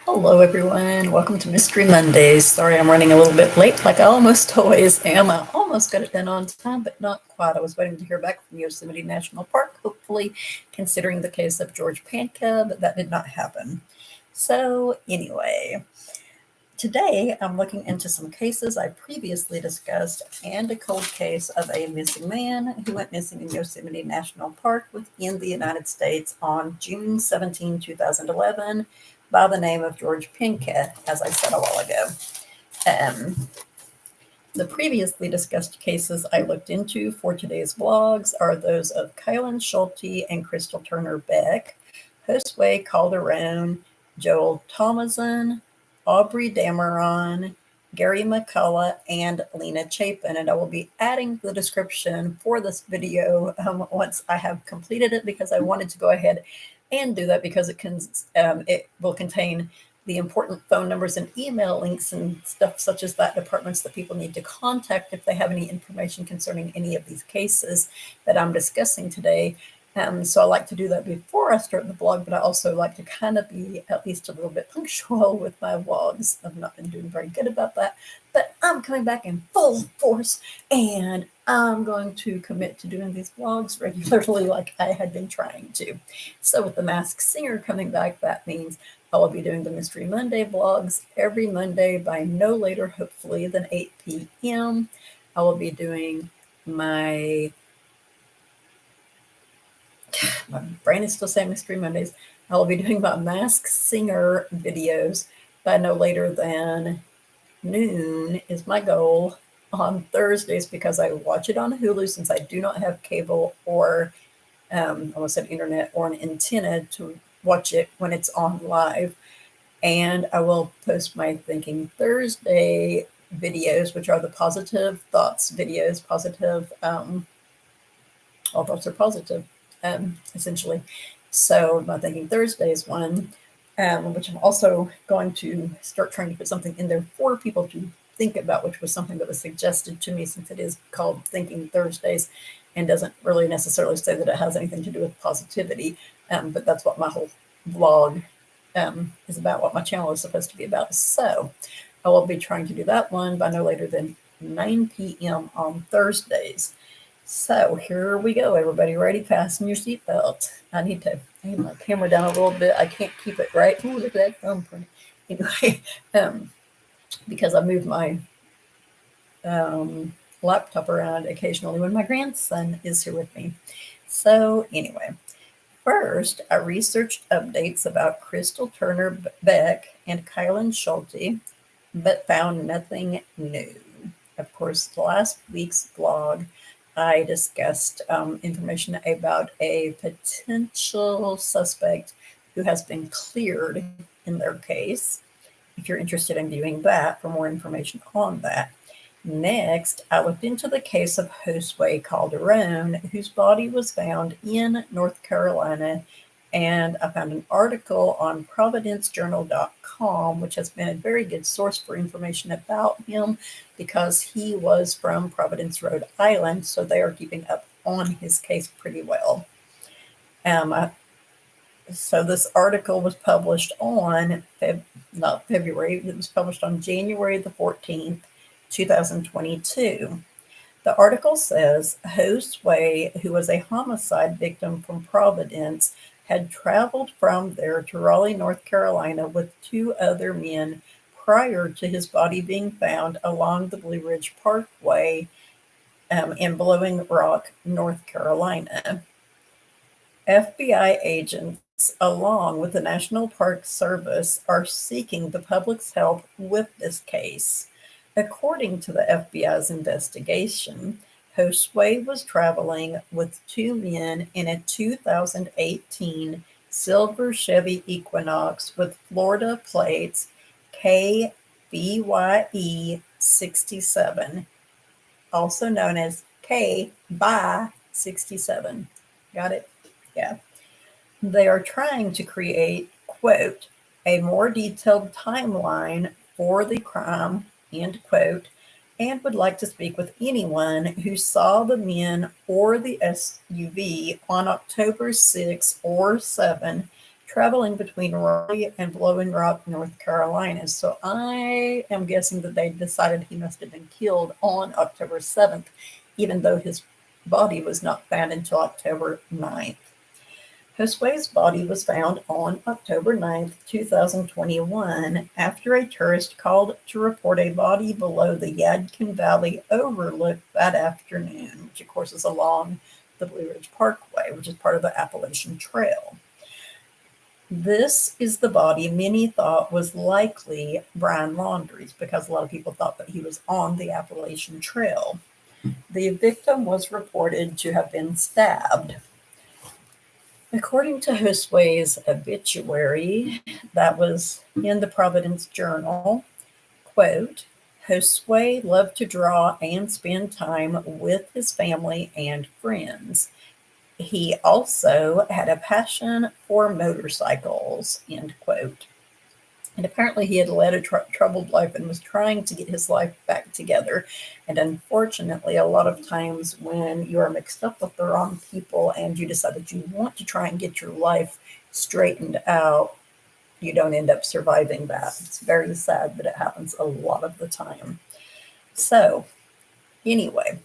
Hello, everyone. Welcome to Mystery Mondays. Sorry I'm running a little bit late, like I almost always am. I almost got it done on time, but not quite. I was waiting to hear back from Yosemite National Park, hopefully, considering the case of George Panka, but that did not happen. So, anyway, today I'm looking into some cases I previously discussed and a cold case of a missing man who went missing in Yosemite National Park within the United States on June 17, 2011, by the name of George Pinkett, as I said a while ago. Um, the previously discussed cases I looked into for today's vlogs are those of Kylan Schulte and Crystal Turner Beck, Josue Calderon, Joel Thomason, Aubrey Dameron, Gary McCullough, and Lena Chapin. And I will be adding the description for this video once I have completed it, because I wanted to go ahead and do that because it will contain the important phone numbers and email links and stuff such as that, departments that people need to contact if they have any information concerning any of these cases that I'm discussing today. So I like to do that before I start the blog, but I also like to kind of be at least a little bit punctual with my vlogs. I've not been doing very good about that, but I'm coming back in full force, and I'm going to commit to doing these vlogs regularly like I had been trying to. So with the Masked Singer coming back, that means I will be doing the Mystery Monday vlogs every Monday by no later, hopefully, than 8 p.m. I will be doing my brain is still saying Mystery Mondays. I will be doing my Masked Singer videos by no later than noon is my goal on Thursdays, because I watch it on Hulu since I do not have cable or I almost said internet or an antenna to watch it when it's on live. And I will post my Thinking Thursday videos, which are the positive thoughts videos. All thoughts are positive, essentially. So my Thinking Thursdays one, which I'm also going to start trying to put something in there for people to think about, which was something that was suggested to me, since it is called Thinking Thursdays and doesn't really necessarily say that it has anything to do with positivity. But that's what my whole vlog is about, what my channel is supposed to be about. So I will be trying to do that one by no later than 9 p.m. on Thursdays. So here we go, everybody. Ready? Fasten your seatbelt. I need to aim my camera down a little bit. I can't keep it right. Ooh, look at that thumbprint. Anyway, because I move my laptop around occasionally when my grandson is here with me. So anyway, first, I researched updates about Crystal Turner Beck and Kylan Schulte, but found nothing new. Of course, last week's vlog, I discussed information about a potential suspect who has been cleared in their case. If you're interested in viewing that for more information on that. Next, I looked into the case of Josue Calderon, whose body was found in North Carolina, and I found an article on providencejournal.com, which has been a very good source for information about him because he was from Providence, Rhode Island, so they are keeping up on his case pretty well. So this article was published on, not February, it was published on January the 14th, 2022. The article says Josue, who was a homicide victim from Providence, had traveled from there to Raleigh, North Carolina with two other men prior to his body being found along the Blue Ridge Parkway in Blowing Rock, North Carolina. FBI agents, along with the National Park Service, are seeking the public's help with this case. According to the FBI's investigation, Josue was traveling with two men in a 2018 silver Chevy Equinox with Florida plates KBYE 67, also known as K by 67. Got it? Yeah. They are trying to create, quote, a more detailed timeline for the crime, end quote, and would like to speak with anyone who saw the men or the SUV on October 6 or 7 traveling between Raleigh and Blowing Rock, North Carolina. So I am guessing that they decided he must have been killed on October 7th, even though his body was not found until October 9th. Josue's body was found on October 9th, 2021, after a tourist called to report a body below the Yadkin Valley overlook that afternoon, which of course is along the Blue Ridge Parkway, which is part of the Appalachian Trail. This is the body many thought was likely Brian Laundrie's, because a lot of people thought that he was on the Appalachian Trail. The victim was reported to have been stabbed. According to Josue's obituary, that was in the Providence Journal, quote, Josue loved to draw and spend time with his family and friends. He also had a passion for motorcycles, end quote. And apparently he had led a troubled life and was trying to get his life back together. And unfortunately, a lot of times when you are mixed up with the wrong people and you decide that you want to try and get your life straightened out, you don't end up surviving that. It's very sad, but it happens a lot of the time. So anyway,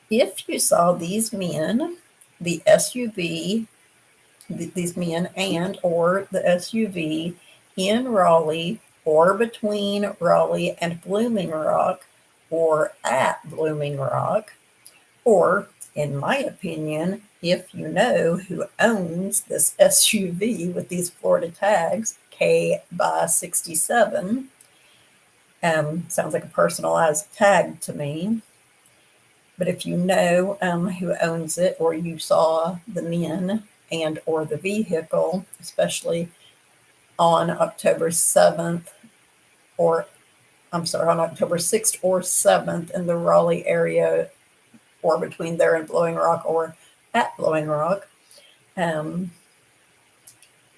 if you saw these men, the SUV, these men and or the SUV in Raleigh or between Raleigh and Blooming Rock or at Blooming Rock, or in my opinion, if you know who owns this SUV with these Florida tags, K by 67, sounds like a personalized tag to me. But if you know who owns it, or you saw the men and or the vehicle, especially on October 7th, or I'm sorry, on October 6th or 7th in the Raleigh area, or between there and Blowing Rock or at Blowing Rock,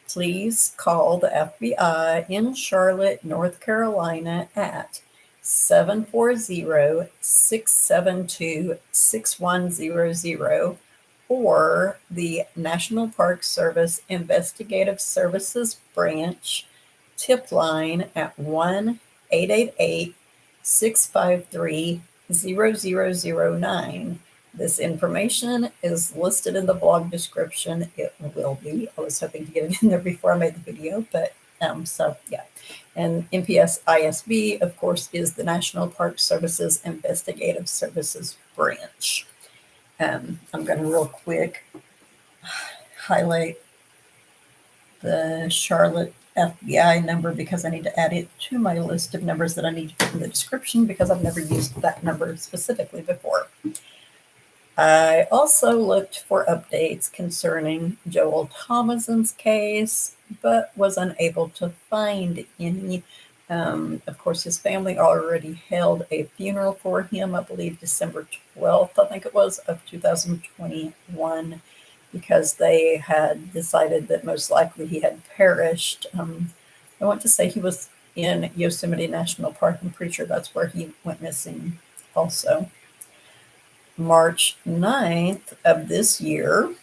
please call the FBI in Charlotte, North Carolina at 740-672-6100 or the National Park Service Investigative Services Branch tip line at 1-888-653-0009. This information is listed in the blog description. It will be. I was hoping to get it in there before I made the video, but so yeah. And NPS ISB, of course, is the National Park Services Investigative Services Branch. I'm going to real quick highlight the Charlotte FBI number because I need to add it to my list of numbers that I need to put in the description because I've never used that number specifically before. I also looked for updates concerning Joel Thomason's case, but was unable to find any. Of course, his family already held a funeral for him, I believe December 12th, I think it was, of 2021, because they had decided that most likely he had perished. I want to say he was in Yosemite National Park. I'm pretty sure that's where he went missing also. March 9th of this year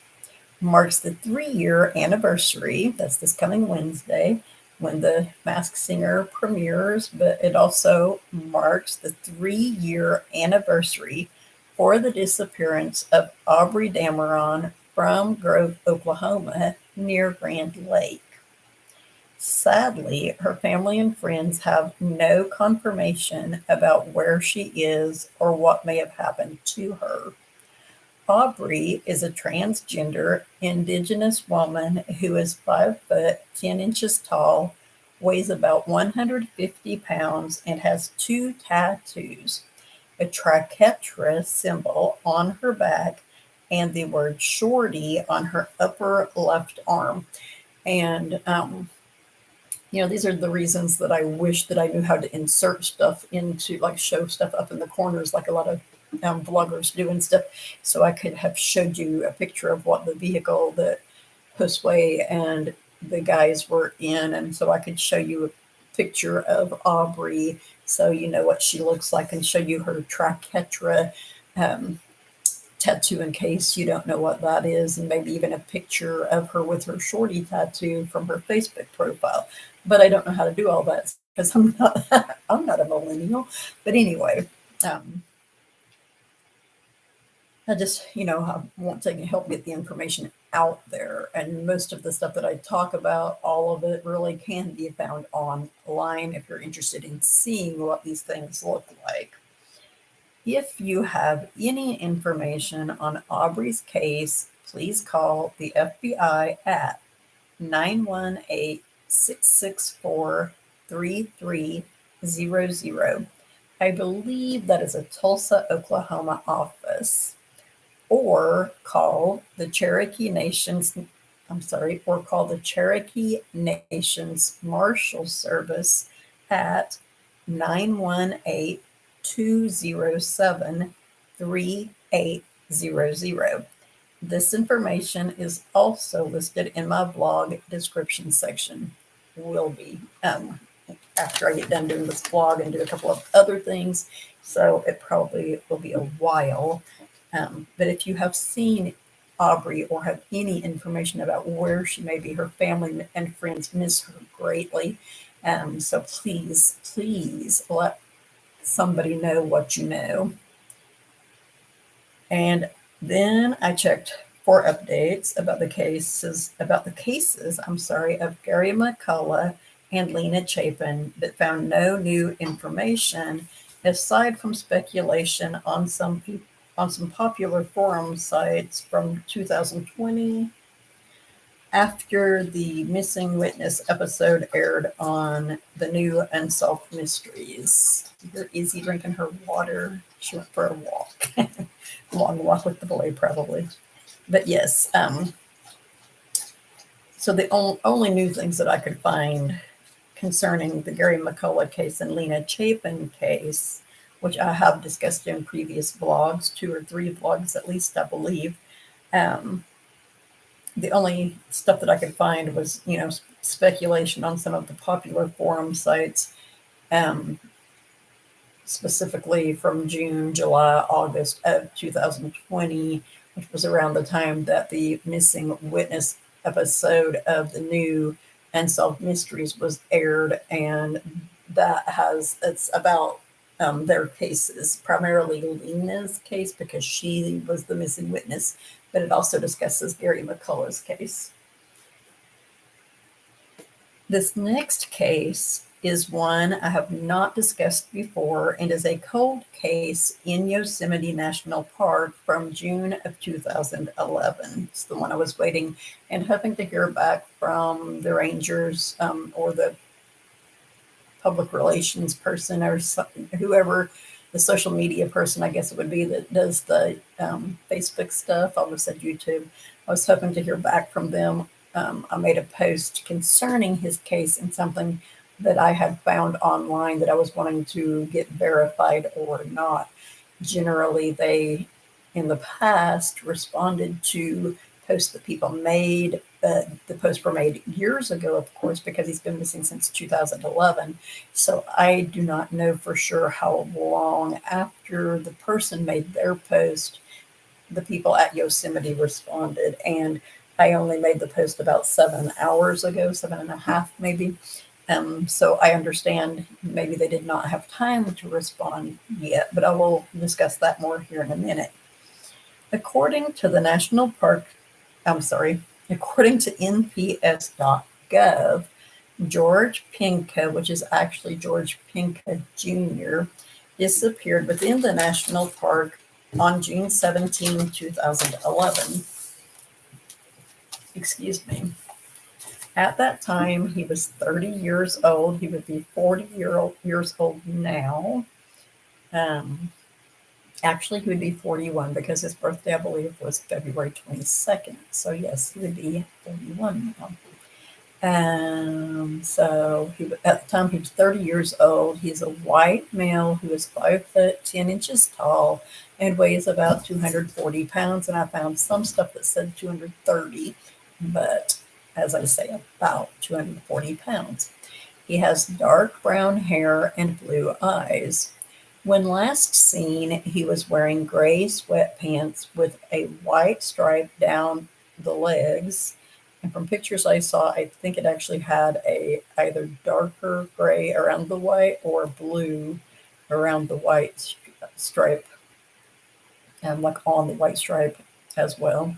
marks the 3-year anniversary. That's this coming Wednesday when the Masked Singer premieres, but it also marks the 3-year anniversary for the disappearance of Aubrey Dameron from Grove, Oklahoma, near Grand Lake. Sadly, her family and friends have no confirmation about where she is or what may have happened to her. Aubrey is a transgender Indigenous woman who is 5 foot 10 inches tall, weighs about 150 pounds, and has 2 tattoos, a triquetra symbol on her back and the word shorty on her upper left arm. And these are the reasons that I wish that I knew how to insert stuff into, like show stuff up in the corners like a lot of vloggers do and stuff. So I could have showed you a picture of what the vehicle that Josue and the guys were in. And so I could show you a picture of Aubrey so you know what she looks like and show you her triquetra tattoo in case you don't know what that is, and maybe even a picture of her with her shorty tattoo from her Facebook profile. But I don't know how to do all that because I'm not I'm not a millennial. But anyway, um, I just, I want to help get the information out there. And most of the stuff that I talk about, all of it really can be found online if you're interested in seeing what these things look like. If you have any information on Aubrey's case, please call the FBI at 918 664 3300. I believe that is a Tulsa, Oklahoma office. Or call the Cherokee Nation's, or call the Cherokee Nation's Marshal Service at 918 207 3800. This information is also listed in my blog description section. Will be after I get done doing this blog and do a couple of other things. So it probably will be a while. But if you have seen Aubrey or have any information about where she may be, her family and friends miss her greatly. So please let somebody know what you know. And then I checked for updates about the cases, of Gary McCullough and Lena Chapin, but found no new information aside from speculation on some popular forum sites from 2020 after the Missing Witness episode aired on the new Unsolved Mysteries. You're Izzy drinking her water. She went for a walk. Long walk with the boy, probably. But yes, so the only new things that I could find concerning the Gary McCullough case and Lena Chapin case, which I have discussed in previous blogs, 2 or 3 blogs at least, I believe. The only stuff that I could find was, speculation on some of the popular forum sites, specifically from June, July, August of 2020, which was around the time that the Missing Witness episode of the new Unsolved Mysteries was aired, and it's about their cases, primarily Lena's case because she was the missing witness, but it also discusses Gary McCullough's case. This next case is one I have not discussed before and is a cold case in Yosemite National Park from June of 2011. It's the one I was waiting and hoping to hear back from the rangers or the public relations person or whoever, the social media person, I guess it would be, that does the Facebook stuff. I almost said YouTube. I was hoping to hear back from them. I made a post concerning his case and something that I had found online that I was wanting to get verified or not. Generally, they, in the past, responded to posts that people made. The posts were made years ago, of course, because he's been missing since 2011. So I do not know for sure how long after the person made their post, the people at Yosemite responded. And I only made the post about 7 hours ago, 7.5 maybe. So I understand maybe they did not have time to respond yet, but I will discuss that more here in a minute. According to NPS.gov, George Pinka, which is actually George Pinka Jr., disappeared within the national park on June 17, 2011. Excuse me. At that time, he was 30 years old. He would be 40 years old now. Actually, he would be 41 because his birthday, I believe, was February 22nd. So, yes, he would be 41 now. So at the time, he was 30 years old. He's a white male who is 5 foot 10 inches tall and weighs about 240 pounds. And I found some stuff that said 230, but as I say, about 240 pounds. He has dark brown hair and blue eyes. When last seen, he was wearing gray sweatpants with a white stripe down the legs. And from pictures I saw, I think it actually had a either darker gray around the white or blue around the white stripe, and like on the white stripe as well.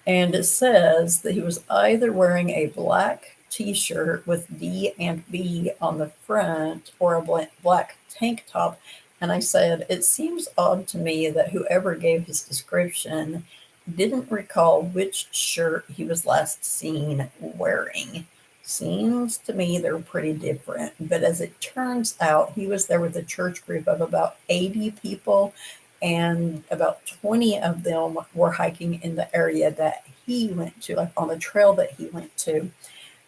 And it says that he was either wearing a black t-shirt with D and B on the front or a black tank top. And I said, it seems odd to me that whoever gave his description didn't recall which shirt he was last seen wearing. Seems to me they're pretty different. But as it turns out, he was there with a church group of about 80 people, and about 20 of them were hiking in the area that he went to, like on the trail that he went to.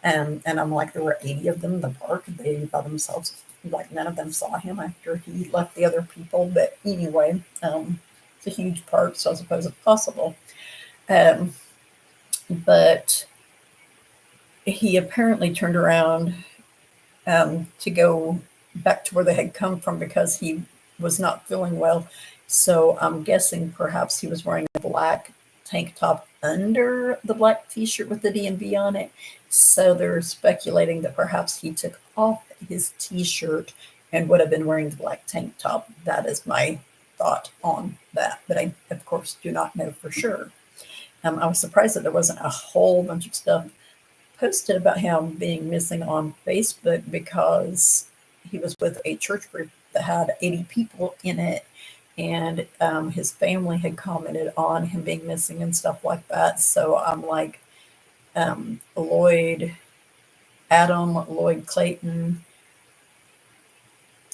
And I'm like, there were 80 of them in the park. They by themselves, like none of them saw him after he left the other people. But anyway, it's a huge park, so I suppose it's possible. Um, but he apparently turned around to go back to where they had come from because he was not feeling well. So I'm guessing perhaps he was wearing a black tank top under the black t-shirt with the D&B on it. So they're speculating that perhaps he took off his t-shirt and would have been wearing the black tank top. That is my thought on that, but I, of course, do not know for sure. I was surprised that there wasn't a whole bunch of stuff posted about him being missing on Facebook, because he was with a church group that had 80 people in it, and his family had commented on him being missing and stuff like that. So I'm like, Adam Lloyd Clayton,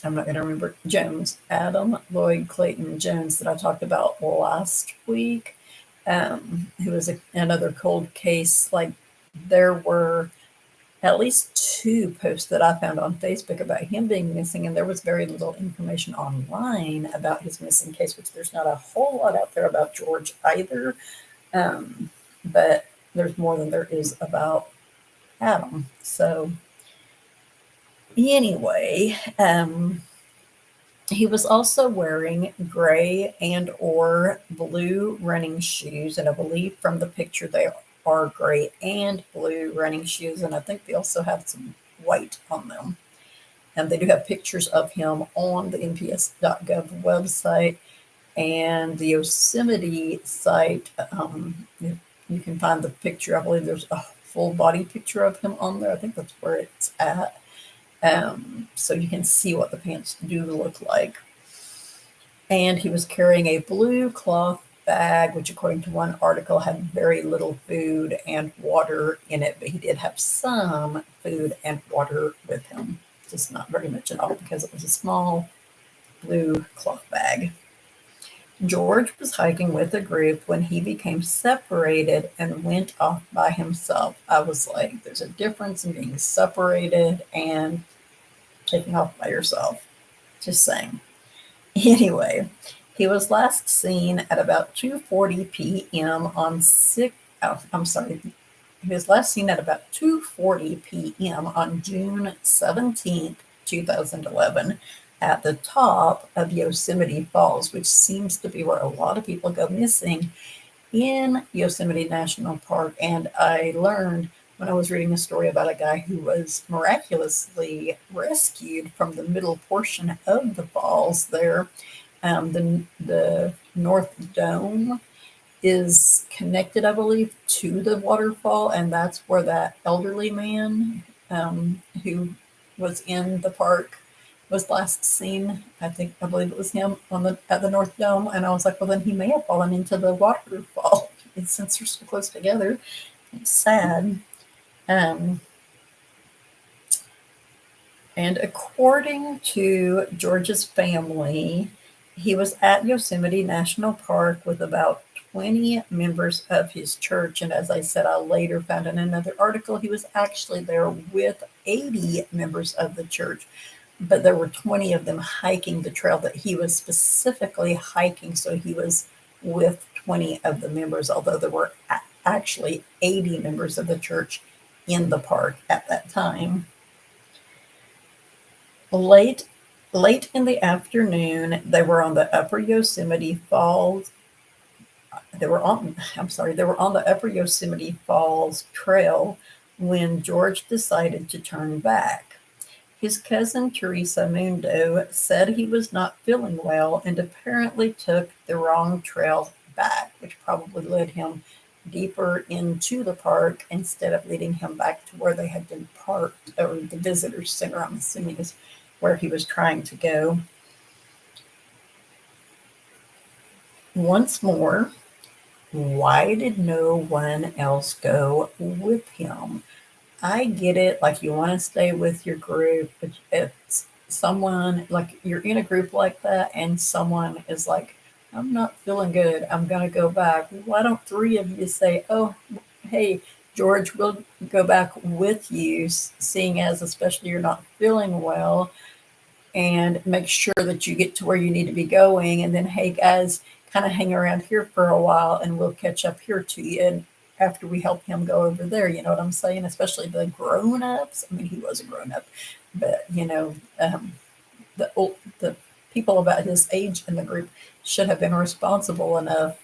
I'm not going to remember, Jones, Adam Lloyd Clayton Jones, that I talked about last week, who was another cold case. Like, there were at least two posts that I found on Facebook about him being missing, and there was very little information online about his missing case, which there's not a whole lot out there about George either. But there's more than there is about Adam. So anyway, he was also wearing gray and or blue running shoes, and I believe from the picture they are gray and blue running shoes, and I think they also have some white on them. And they do have pictures of him on the NPS.gov website and the Yosemite site. You can find the picture. I believe there's a full body picture of him on there. I think that's where it's at. So you can see what the pants do look like. And he was carrying a blue cloth bag, which according to one article had very little food and water in it, but he did have some food and water with him, just not very much at all because it was a small blue cloth bag. George was hiking with a group when he became separated and went off by himself. I was like, there's a difference in being separated and taking off by yourself. Just saying. Anyway, he was last seen at about 2:40 p.m. on He was last seen at about 2:40 p.m. on June 17th, 2011, at the top of Yosemite Falls, which seems to be where a lot of people go missing in Yosemite National Park. And I learned when I was reading a story about a guy who was miraculously rescued from the middle portion of the falls there. The North Dome is connected, I believe, to the waterfall, and that's where that elderly man who was in the park was last seen. I believe it was him at the North Dome, and I was like, well, then he may have fallen into the waterfall since they're so close together. It's sad. And according to George's family, he was at Yosemite National Park with about 20 members of his church. And as I said, I later found in another article, he was actually there with 80 members of the church, but there were 20 of them hiking the trail that he was specifically hiking. So he was with 20 of the members, although there were actually 80 members of the church in the park at that time. Late in the afternoon, they were on the Upper Yosemite Falls. They were on the Upper Yosemite Falls Trail when George decided to turn back. His cousin Teresa Mundo said he was not feeling well and apparently took the wrong trail back, which probably led him deeper into the park instead of leading him back to where they had been parked, or the visitor center, I'm assuming is where he was trying to go. Once more, why did no one else go with him? I get it, like you want to stay with your group, but if someone, like you're in a group like that and someone is like, I'm not feeling good, I'm going to go back. Why don't three of you say, oh, hey, George, we'll go back with you, seeing as especially you're not feeling well, and make sure that you get to where you need to be going. And then, hey, guys, kind of hang around here for a while and we'll catch up here to you. And after we help him go over there, you know what I'm saying? Especially the grown ups. I mean, he was a grown up, but the people about his age in the group should have been responsible enough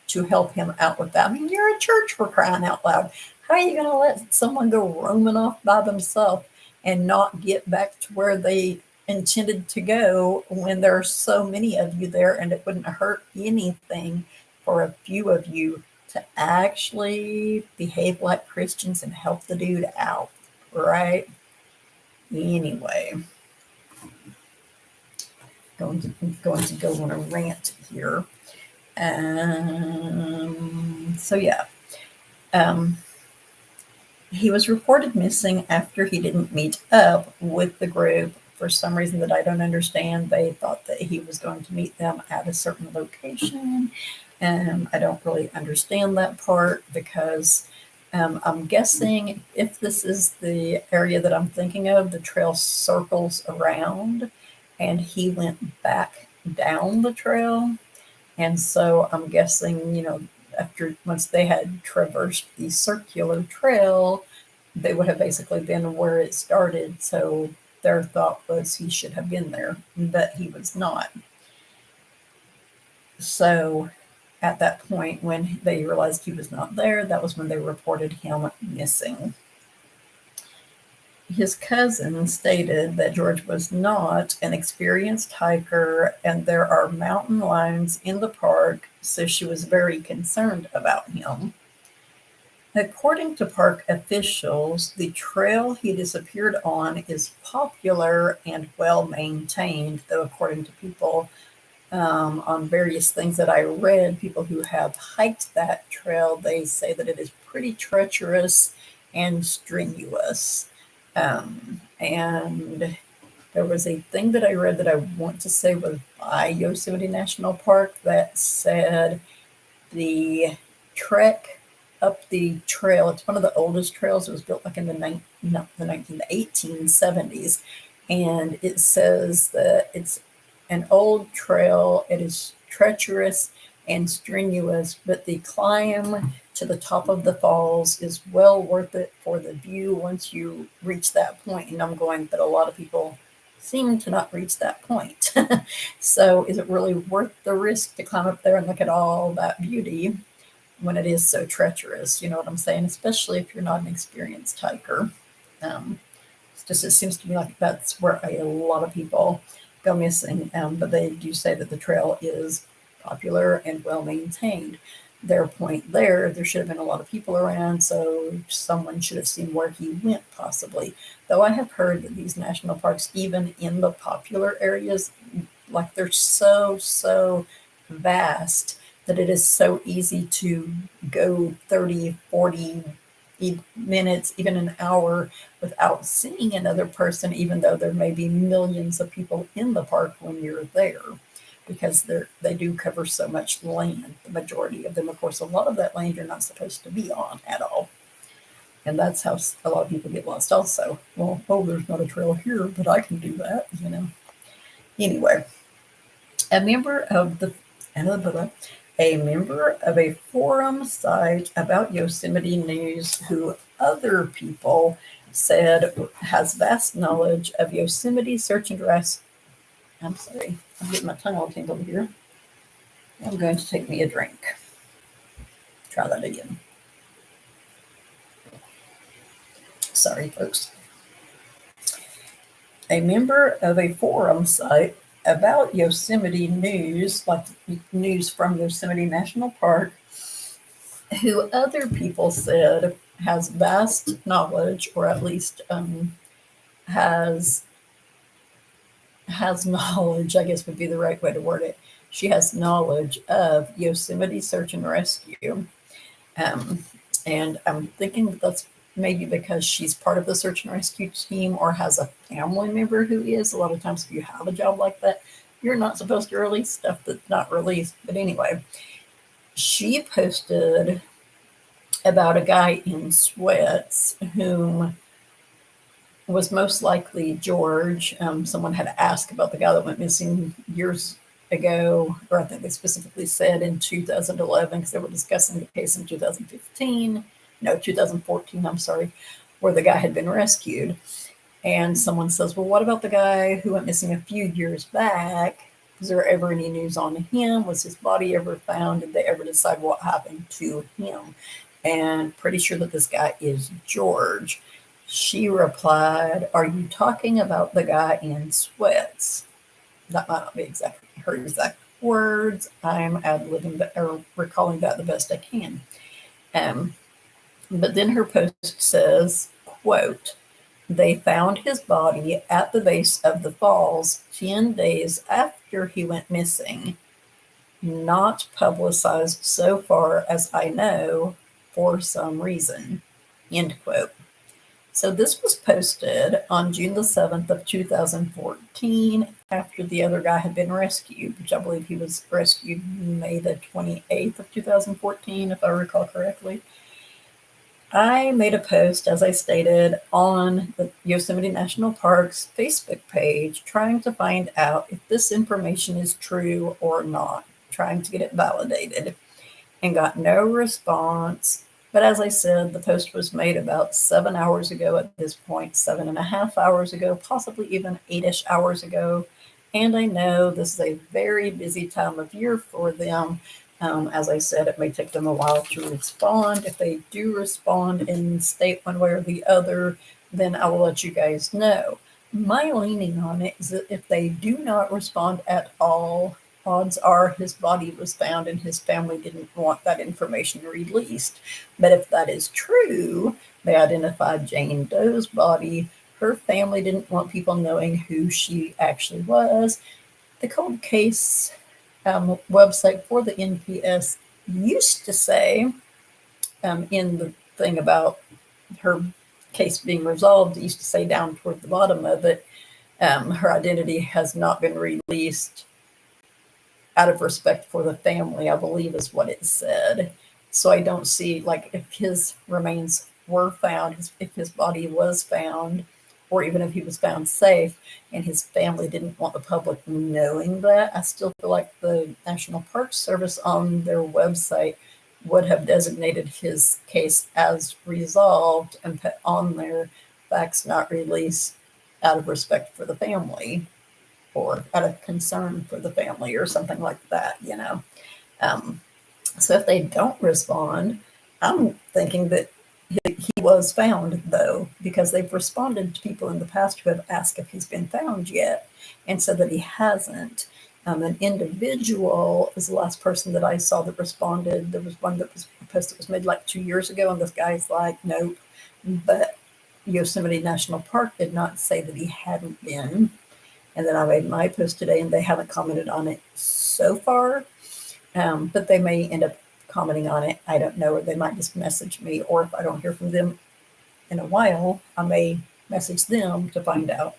to help him out with that. I mean, you're a church, for crying out loud. How are you going to let someone go roaming off by themselves and not get back to where they intended to go when there are so many of you there, and it wouldn't hurt anything for a few of you to actually behave like Christians and help the dude out, right? Anyway, going to go on a rant here. So yeah, he was reported missing after he didn't meet up with the group for some reason that I don't understand. They thought that he was going to meet them at a certain location. I don't really understand that part because I'm guessing if this is the area that I'm thinking of, the trail circles around and he went back down the trail. And so I'm guessing, once they had traversed the circular trail, they would have basically been where it started. So their thought was he should have been there, but he was not. So at that point, when they realized he was not there, that was when they reported him missing. His cousin stated that George was not an experienced hiker and there are mountain lions in the park, so she was very concerned about him. According to park officials, the trail he disappeared on is popular and well maintained, though according to people on various things that I read, people who have hiked that trail, they say that it is pretty treacherous and strenuous. And there was a thing that I read that I want to say was by Yosemite National Park that said the trek up the trail, it's one of the oldest trails. It was built like in the 1870s. And it says that it's an old trail. It is treacherous and strenuous, but the climb to the top of the falls is well worth it for the view once you reach that point. And I'm going, but a lot of people seem to not reach that point. So is it really worth the risk to climb up there and look at all that beauty when it is so treacherous? You know what I'm saying? Especially if you're not an experienced hiker. It seems to me like that's where a lot of people go missing. But they do say that the trail is popular and well maintained. Their point there should have been a lot of people around, so someone should have seen where he went possibly. Though I have heard that these national parks, even in the popular areas, like they're so vast that it is so easy to go 30, 40 minutes, even an hour without seeing another person, even though there may be millions of people in the park when you're there, because they do cover so much land, the majority of them. Of course, a lot of that land you're not supposed to be on at all. And that's how a lot of people get lost also. Well, oh, there's not a trail here, but I can do that, Anyway, a member of a forum site about Yosemite News who other people said has vast knowledge of Yosemite search and I'm sorry, I'm getting my tongue all tangled here. I'm going to take me a drink. Try that again. Sorry, folks. A member of a forum site about Yosemite news, like news from Yosemite National Park, who other people said has vast knowledge, or at least has knowledge, I guess would be the right way to word it. She has knowledge of Yosemite Search and Rescue. Um, and I'm thinking that that's maybe because she's part of the search and rescue team or has a family member who is. A lot of times, if you have a job like that, you're not supposed to release stuff that's not released. But anyway, she posted about a guy in sweats whom was most likely George. Someone had asked about the guy that went missing years ago, or I think they specifically said in 2011, because they were discussing the case in 2015, no, 2014, I'm sorry, where the guy had been rescued. And someone says, well, what about the guy who went missing a few years back? Was there ever any news on him? Was his body ever found? Did they ever decide what happened to him? And pretty sure that this guy is George. She replied, are you talking about the guy in sweats? That might not be exactly her exact words. I'm ad-libbing or recalling that the best I can. But then her post says, quote, they found his body at the base of the falls 10 days after he went missing. Not publicized so far as I know for some reason. End quote. So this was posted on June the 7th of 2014 after the other guy had been rescued, which I believe he was rescued May the 28th of 2014, if I recall correctly. I made a post, as I stated, on the Yosemite National Park's Facebook page trying to find out if this information is true or not, trying to get it validated, and got no response. But as I said, the post was made about 7 hours ago at this point, 7.5 hours ago, possibly even 8-ish hours ago. And I know this is a very busy time of year for them. As I said, it may take them a while to respond. If they do respond and state one way or the other, then I will let you guys know. My leaning on it is that if they do not respond at all, odds are his body was found and his family didn't want that information released. But if that is true, they identified Jane Doe's body. Her family didn't want people knowing who she actually was. The cold case website for the NPS used to say in the thing about her case being resolved, it used to say down toward the bottom of it, her identity has not been released out of respect for the family, I believe is what it said. So I don't see, like, if his remains were found, if his body was found, or even if he was found safe and his family didn't want the public knowing that, I still feel like the National Park Service on their website would have designated his case as resolved and put on there facts not released out of respect for the family or out of concern for the family or something like that, you know. So if they don't respond, I'm thinking that he was found, though, because they've responded to people in the past who have asked if he's been found yet and said that he hasn't. An individual is the last person that I saw that responded. There was one that was a post that was made like 2 years ago, and this guy's like, nope. But Yosemite National Park did not say that he hadn't been. And then I made my post today, and they haven't commented on it so far. But they may end up commenting on it. I don't know, or they might just message me, or if I don't hear from them in a while, I may message them to find out.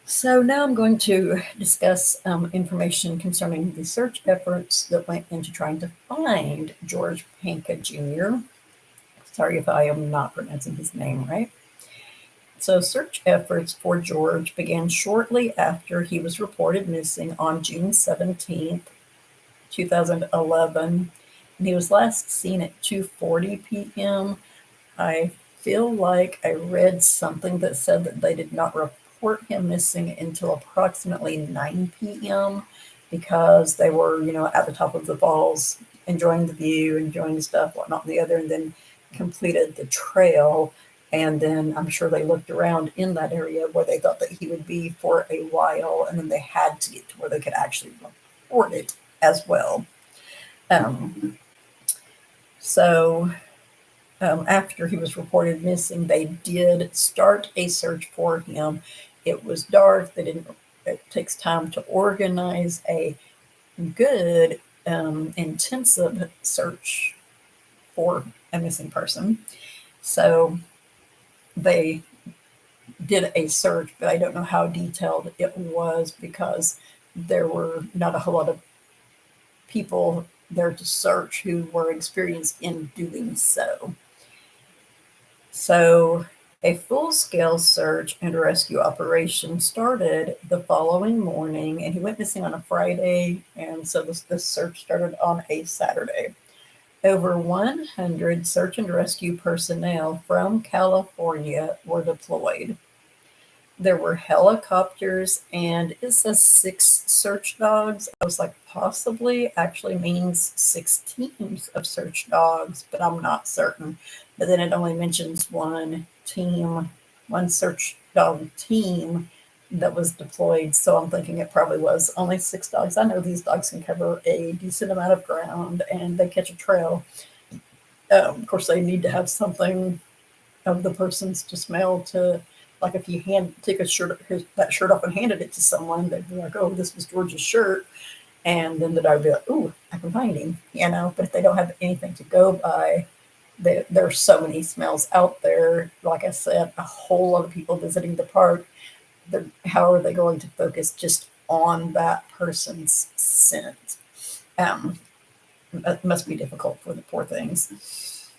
So now I'm going to discuss information concerning the search efforts that went into trying to find George Panka Jr. Sorry if I am not pronouncing his name right. So search efforts for George began shortly after he was reported missing on June 17th, 2011, and he was last seen at 2:40 p.m. I feel like I read something that said that they did not report report him missing until approximately 9 p.m. because they were, at the top of the falls, enjoying the view, enjoying the stuff, whatnot, and the other, and then completed the trail. And then I'm sure they looked around in that area where they thought that he would be for a while, and then they had to get to where they could actually report it as well. So after he was reported missing, they did start a search for him. It was dark. It takes time to organize a good, intensive search for a missing person. So they did a search, but I don't know how detailed it was because there were not a whole lot of people there to search who were experienced in doing so. So a full-scale search and rescue operation started the following morning, and he went missing on a Friday, and so this search started on a Saturday. Over 100 search and rescue personnel from California were deployed. There were helicopters, and it says 6 search dogs. I was like, possibly actually means 6 teams of search dogs, but I'm not certain. But then it only mentions one search dog team that was deployed. So I'm thinking it probably was only 6 dogs. I know these dogs can cover a decent amount of ground and they catch a trail. Of course, they need to have something of the person's to smell to, like if you take that shirt off and handed it to someone, they'd be like, oh, this was George's shirt. And then the dog would be like, oh, I can find him, But if they don't have anything to go by, there's so many smells out there. Like I said, a whole lot of people visiting the park. How are they going to focus just on that person's scent? It must be difficult for the poor things.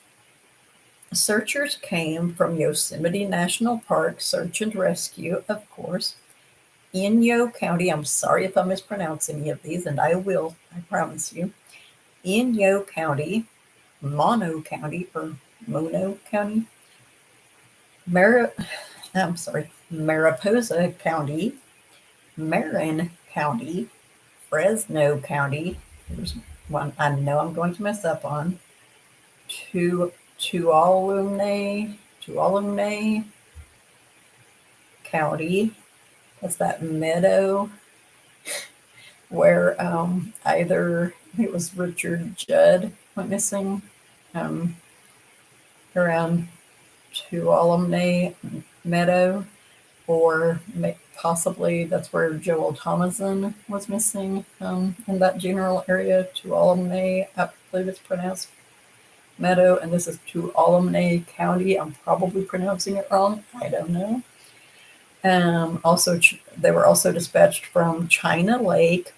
Searchers came from Yosemite National Park, search and rescue, of course. Inyo County, I'm sorry if I mispronounce any of these, and I will, I promise you. Inyo County, Mono County, or Mono County, Mariposa County, Marin County, Fresno County, there's one I know I'm going to mess up on, Tuolumne County. That's that meadow where either it was Richard Judd went missing around Tuolumne Meadow, or possibly that's where Joel Thomason was missing in that general area. Tuolumne, I believe it's pronounced Meadow, and this is Tuolumne County. I'm probably pronouncing it wrong. I don't know. They were also dispatched from China Lake,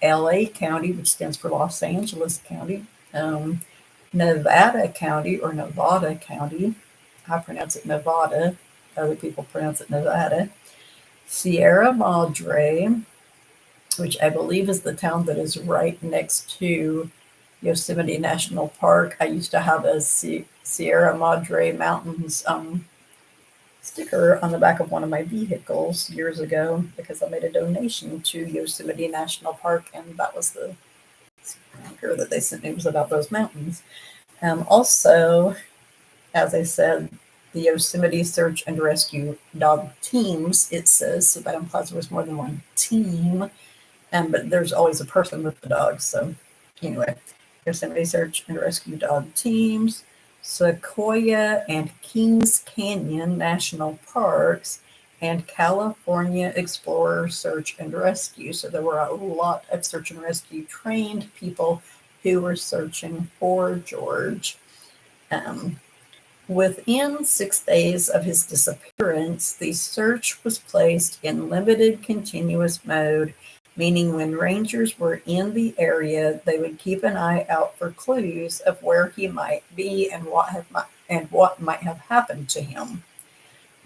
LA County, which stands for Los Angeles County, Nevada County, or Nevada County. I pronounce it Nevada. Other people pronounce it Nevada. Sierra Madre, which I believe is the town that is right next to Yosemite National Park. I used to have a Sierra Madre Mountains sticker on the back of one of my vehicles years ago because I made a donation to Yosemite National Park, and that was the sticker that they sent me, was about those mountains. Also, as I said, the Yosemite Search and Rescue Dog Teams, it says, so that implies there was more than one team, but there's always a person with the dog. So anyway, Yosemite Search and Rescue Dog Teams, Sequoia and Kings Canyon National Parks, and California Explorer Search and Rescue. So there were a lot of search and rescue trained people who were searching for George. Within 6 days of his disappearance, the search was placed in limited continuous mode, meaning when rangers were in the area, they would keep an eye out for clues of where he might be and what might have happened to him.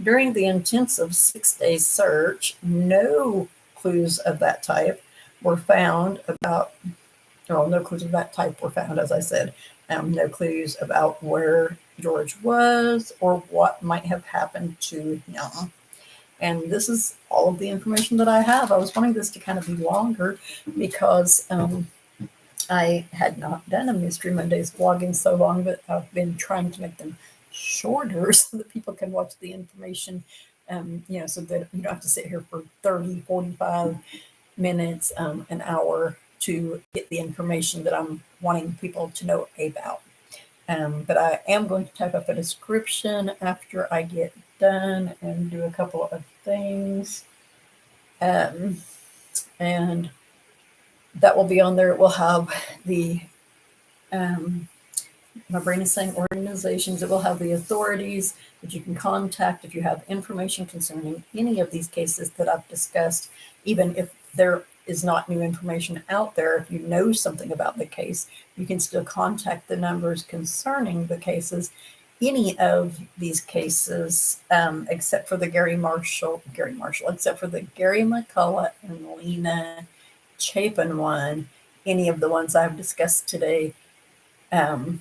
During the intensive 6-day search, no clues of that type were found, as I said. No clues about where George was or what might have happened to him. And this is all of the information that I have. I was wanting this to kind of be longer because I had not done a Mystery Mondays vlog in so long, but I've been trying to make them shorter so that people can watch the information, so that you don't have to sit here for 30, 45 minutes, an hour to get the information that I'm wanting people to know about. But I am going to type up a description after I get done and do a couple of things. And that will be on there. It will have the, my brain is saying organizations. It will have the authorities that you can contact if you have information concerning any of these cases that I've discussed, even if there is not new information out there. If you know something about the case, you can still contact the numbers concerning the cases. Any of these cases, except for the Gary Marshall, except for the Gary McCullough and Lena Chapin one, any of the ones I've discussed today, and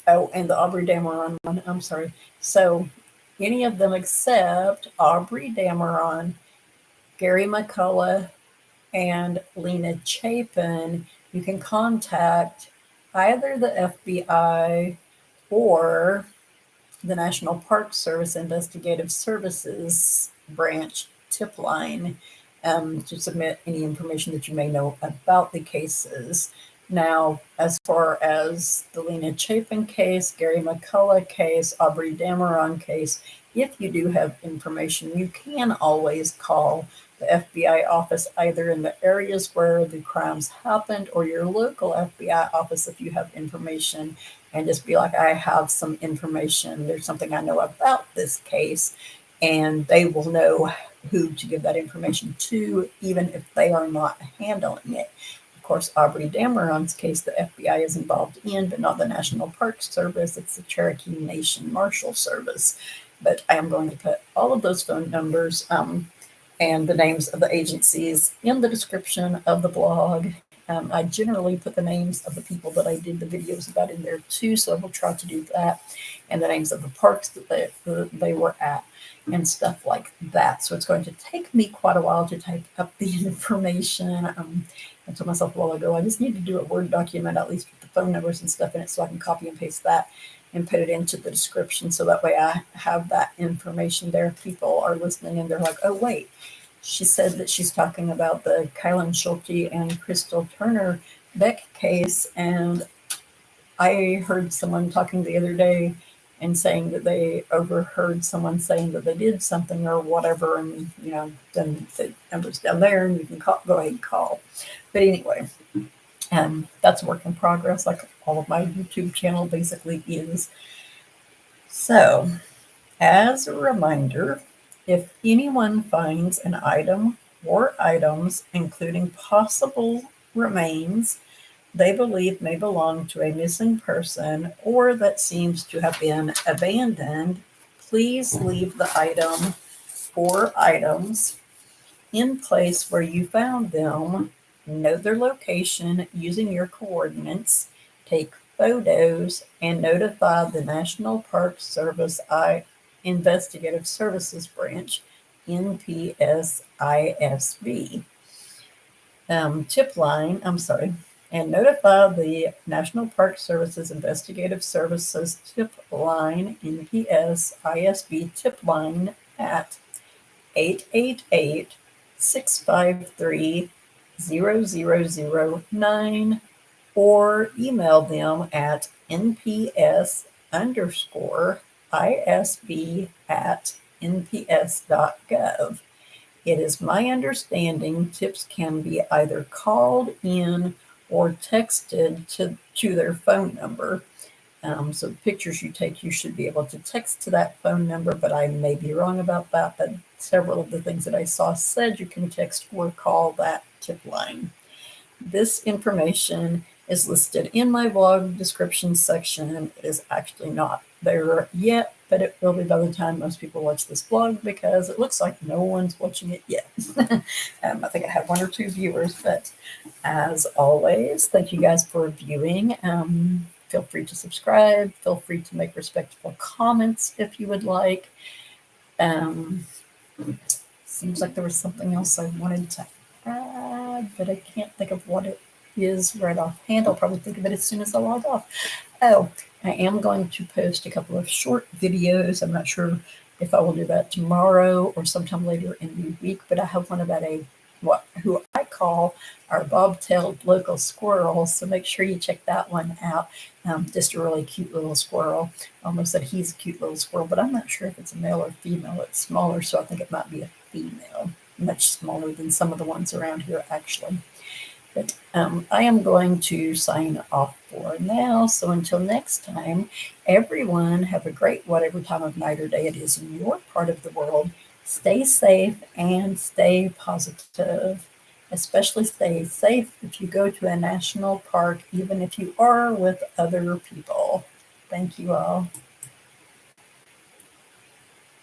the Aubrey Dameron one, I'm sorry. So any of them except Aubrey Dameron, Gary McCullough, and Lena Chapin, you can contact either the FBI or the National Park Service Investigative Services branch tip line to submit any information that you may know about the cases. Now, as far as the Lena Chapin case, Gary McCullough case, Aubrey Dameron case, if you do have information, you can always call the FBI office either in the areas where the crimes happened or your local FBI office if you have information, and just be like, I have some information. There's something I know about this case, and they will know who to give that information to, even if they are not handling it. Of course, Aubrey Dameron's case, the FBI is involved in, but not the National Park Service. It's the Cherokee Nation Marshal Service. But I am going to put all of those phone numbers and the names of the agencies in the description of the blog. I generally put the names of the people that I did the videos about in there too, so I will try to do that, and the names of the parks that they were at and stuff like that. So it's going to take me quite a while to type up the information. I told myself a while ago, I just need to do a Word document, at least with the phone numbers and stuff in it, so I can copy and paste that and put it into the description, so that way I have that information there. If people are listening and they're like, oh, wait, she said that she's talking about the Kylan Schulte and Crystal Turner Beck case, and I heard someone talking the other day and saying that they overheard someone saying that they did something or whatever, and then the number's down there, and you can go ahead and call. But anyway, that's a work in progress, like all of my YouTube channel basically is. So, as a reminder, if anyone finds an item or items, including possible remains, they believe may belong to a missing person or that seems to have been abandoned, please leave the item or items in place where you found them, know their location using your coordinates, take photos, and notify the National Park Service Investigative Services Branch, NPSISB. Tip line, and notify the National Park Services Investigative Services tip line, NPSISB tip line at 888-653-0009, or email them at nps_isb@nps.gov. It is my understanding tips can be either called in or texted to their phone number. So pictures you take, you should be able to text to that phone number, but I may be wrong about that. But several of the things that I saw said you can text or call that tip line. This information is listed in my blog description section. It is actually not there yet, but it will be by the time most people watch this blog, because it looks like no one's watching it yet. I think I have 1 or 2 viewers, but as always, thank you guys for viewing. Feel free to subscribe. Feel free to make respectful comments if you would like. Seems like there was something else I wanted to add, but I can't think of what it is right offhand. I'll probably think of it as soon as I log off. Oh, I am going to post a couple of short videos. I'm not sure if I will do that tomorrow or sometime later in the week, but I have one about who I call our bob-tailed local squirrel. So make sure you check that one out. Just a really cute little squirrel. Almost said he's a cute little squirrel, but I'm not sure if it's a male or female. It's smaller, so I think it might be a female. Much smaller than some of the ones around here, actually. But I am going to sign off for now. So until next time, everyone have a great whatever time of night or day it is in your part of the world. Stay safe and stay positive. Especially stay safe if you go to a national park, even if you are with other people. Thank you all.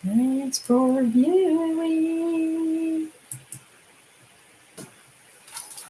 Thanks for viewing.